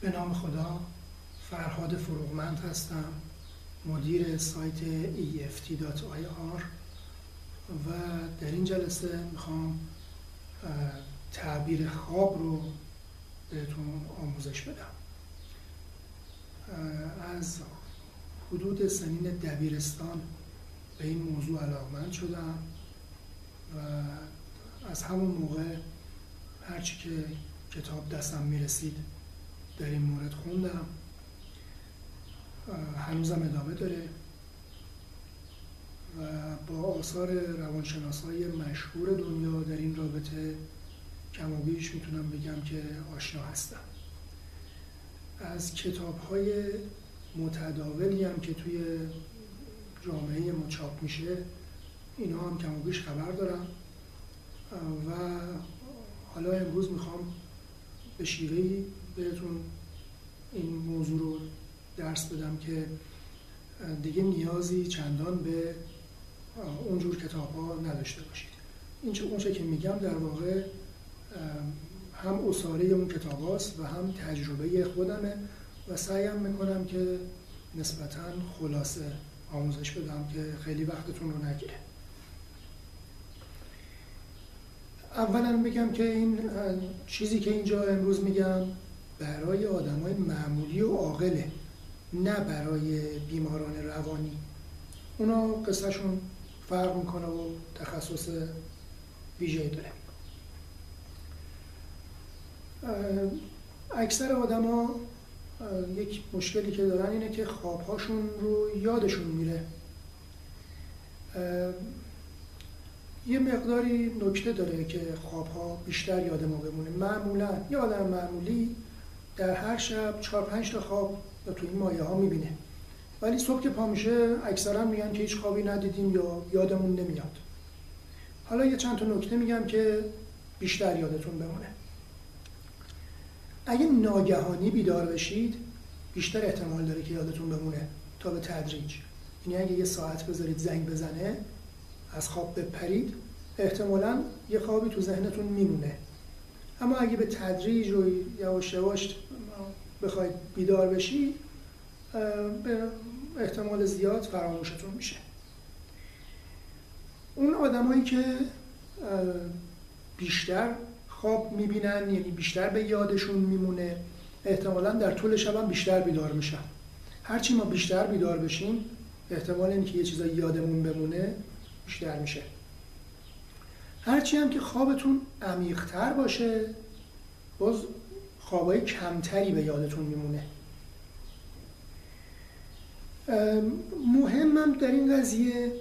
به نام خدا، فرهاد فروغمند هستم، مدیر سایت EFT.IR و در این جلسه میخوام تعبیر خواب رو بهتون آموزش بدم. از حدود سنین دبیرستان به این موضوع علاقمند شدم و از همون موقع هرچی که کتاب دستم میرسید در این مورد خوندم. هنوزم ادامه داره و با آثار روانشناسای مشهور دنیا در این رابطه کم و بیش میتونم بگم که آشنا هستم. از کتاب‌های متداولی هم که توی جامعه ما چاپ میشه اینا هم کم و بیش خبر دارم و حالا امروز میخوام به شیوهی بهتون این موضوع رو درس بدم که دیگه نیازی چندان به اونجور کتاب ها نداشته باشید. اونچه که میگم در واقع هم اصاره اون کتاب هاست و هم تجربه خودمه و سعیم میکنم که نسبتاً خلاصه آموزش بدم که خیلی وقتتون رو نگیره. اولا بگم که این چیزی که اینجا امروز میگم برای آدمای معمولی و عاقله، نه برای بیماران روانی. اونا قصهشون فرق میکنه و تخصص ویژه‌ای داره. اکثر آدما یک مشکلی که دارن اینه که خوابهاشون رو یادشون میره. یه مقداری نکته داره که خوابها بیشتر یاد ما بمونه. معمولا یه آدم معمولی در هر شب 4-5 تا خواب تو این مایه ها میبینه، ولی صبح که پا میشه اکثرا میگن که هیچ خوابی ندیدیم یا یادمون نمیاد. حالا یه چند تا نکته میگم که بیشتر یادتون بمونه. اگه ناگهانی بیدار بشید بیشتر احتمال داره که یادتون بمونه تا به تدریج. یعنی اگه یه ساعت بذارید زنگ بزنه از خواب بپرید احتمالاً یه خوابی تو ذهنتون میمونه، اما اگه به تدریج و یواش یواش بخواید بیدار بشید به احتمال زیاد فراموشتون میشه. اون آدمایی که بیشتر خواب میبینن، یعنی بیشتر به یادشون میمونه، احتمالاً در طول شب هم بیشتر بیدار میشن. هرچی ما بیشتر بیدار بشیم احتمال اینکه یه چیزایی یادمون بمونه بیشتر میشه. هرچی هم که خوابتون عمیق‌تر باشه باز خوابای کمتری به یادتون میمونه. مهمم در این قضیه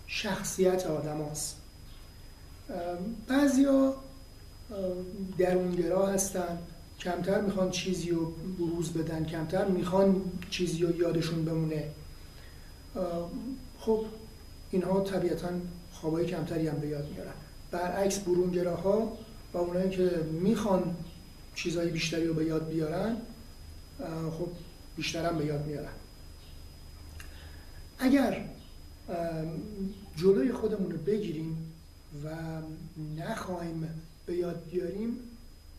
شخصیت آدم هست. بعضیا درونگرا هستن، کمتر میخوان چیزی رو بروز بدن، کمتر میخوان چیزی رو یادشون بمونه. خب اینها طبیعتاً خوابای کمتری هم به یاد میارن. برعکس برونگراها و اونایی که میخوان چیزهای بیشتری رو به یاد بیارن خب بیشتر هم به یاد میارن. اگر جلوی خودمون رو بگیریم و نخواهیم به یاد بیاریم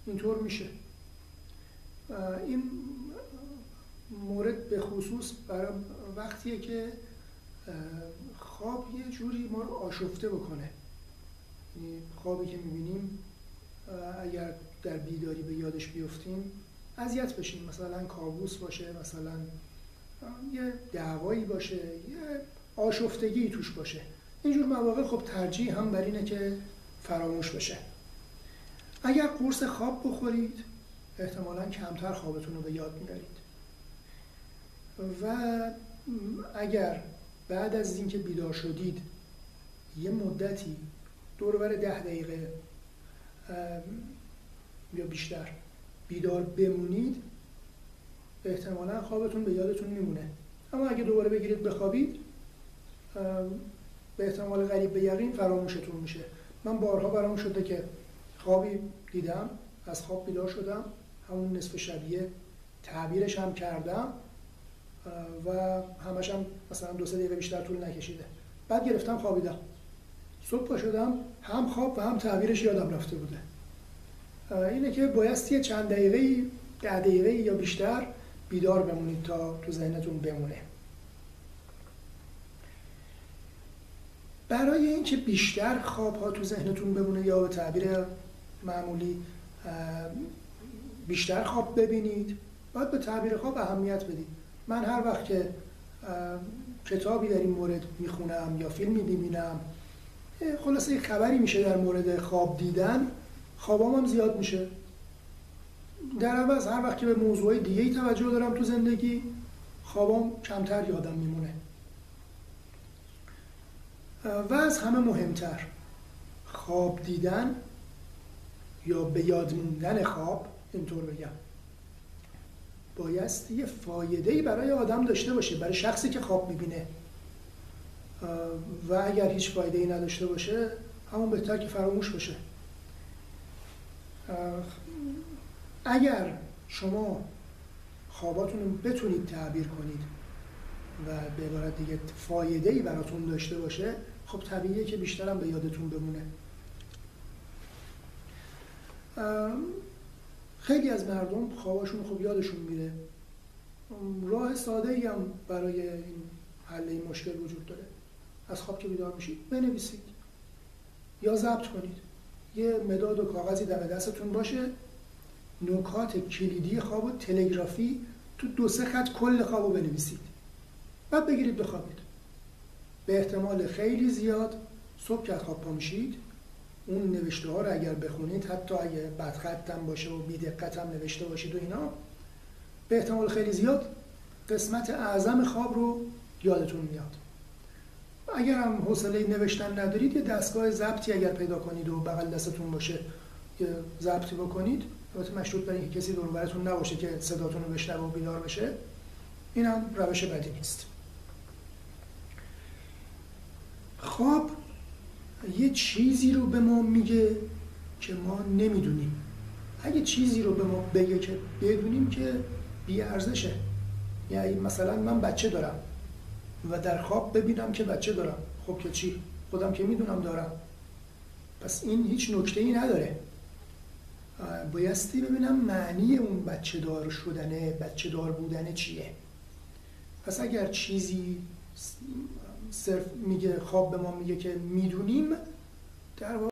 اینطور میشه. این مورد به خصوص برای وقتیه که خواب یه جوری ما رو آشفته بکنه. یعنی خوابی که میبینیم اگر در بیداری به یادش بیفتیم اذیت بشیم، مثلا کابوس باشه، مثلا یه دعوایی باشه، یه آشفتگی توش باشه، اینجور مواقع خب ترجیح هم بر اینه که فراموش بشه. اگر قرص خواب بخورید احتمالاً کمتر خوابتون رو به یاد میارید و اگر بعد از اینکه بیدار شدید یه مدتی دور و بر 10 دقیقه یا بیشتر بیدار بمونید احتمالاً خوابتون به یادتون میمونه. اما اگه دوباره بگیرید بخوابید به احتمال قریب به یقین فراموشتون میشه. من بارها برام شده که خوابی دیدم، از خواب بیدار شدم، همون نصف شبیه تعبیرش هم کردم و همش هم مثلا 2-3 دقیقه بیشتر طول نکشیده. بعد گرفتم خوابیدم. صبح پا شدم هم خواب و هم تعبیرش یادم رفته بوده. اینه که بایستی چند دقیقه‌ای 10 دقیقه یا بیشتر بیدار بمونید تا تو ذهنتون بمونه. برای اینکه بیشتر خواب‌ها تو ذهنتون بمونه یا به تعبیر معمولی بیشتر خواب ببینید، باید به تعبیر خواب اهمیت بدید. من هر وقت که کتابی در این مورد میخونم یا فیلمی میبینم، خلاصه یک خبری میشه در مورد خواب دیدن، خوابام هم زیاد میشه. در عوض هر وقت که به موضوعی دیگه‌ای توجه دارم تو زندگی، خوابام کمتر یادم میمونه. و از همه مهمتر، خواب دیدن یا به یاد موندن خواب، اینطور بگم، بایستی یه فایده‌ای برای آدم داشته باشه، برای شخصی که خواب میبینه. و اگر هیچ فایده‌ای نداشته باشه، همون بهتر که فراموش باشه. اگر شما خواباتون رو بتونید تعبیر کنید و به عبارت دیگه فایده‌ای براتون داشته باشه، خب طبیعیه که بیشتر هم به یادتون بمونه. خیلی از مردم خواباشون خب یادشون میره. راه ساده‌ای هم برای این حل این مشکل وجود داره. از خواب که بیدار میشید بنویسید یا ضبط کنید. یه مداد و کاغذی دم دستتون باشه، نکات کلیدی خواب و تلگرافی تو 2-3 خط کل خوابو بنویسید. بعد بگیرید بخوابید. به احتمال خیلی زیاد صبح که از خواب پا میشید، اون نوشته ها رو اگر بخونید، حتی اگه بدخط هم باشه و بی‌دقت هم نوشته باشید و اینا، به احتمال خیلی زیاد قسمت اعظم خواب رو یادتون میاد. اگر هم حوصله نوشتن ندارید، یه دستگاه ضبطی اگر پیدا کنید و بغل دستتون باشه، یه ضبطی بکنید. البته مشروط بر اینکه کسی دور و برتون نباشه که صداتون رو بشنوه و بیدار بشه. این هم روش بدی نیست. خواب یه چیزی رو به ما میگه که ما نمیدونیم. اگه چیزی رو به ما بگه که بدونیم که بی‌ارزشه. یعنی مثلا من بچه دارم و در خواب ببینم که بچه دارم، خب که چی؟ خودم که میدونم دارم. پس این هیچ نکته‌ای نداره. بایستی ببینم معنی اون بچه دار شدنه، بچه دار بودنه چیه. پس اگر چیزی صرف میگه، خواب به ما میگه که میدونیم، در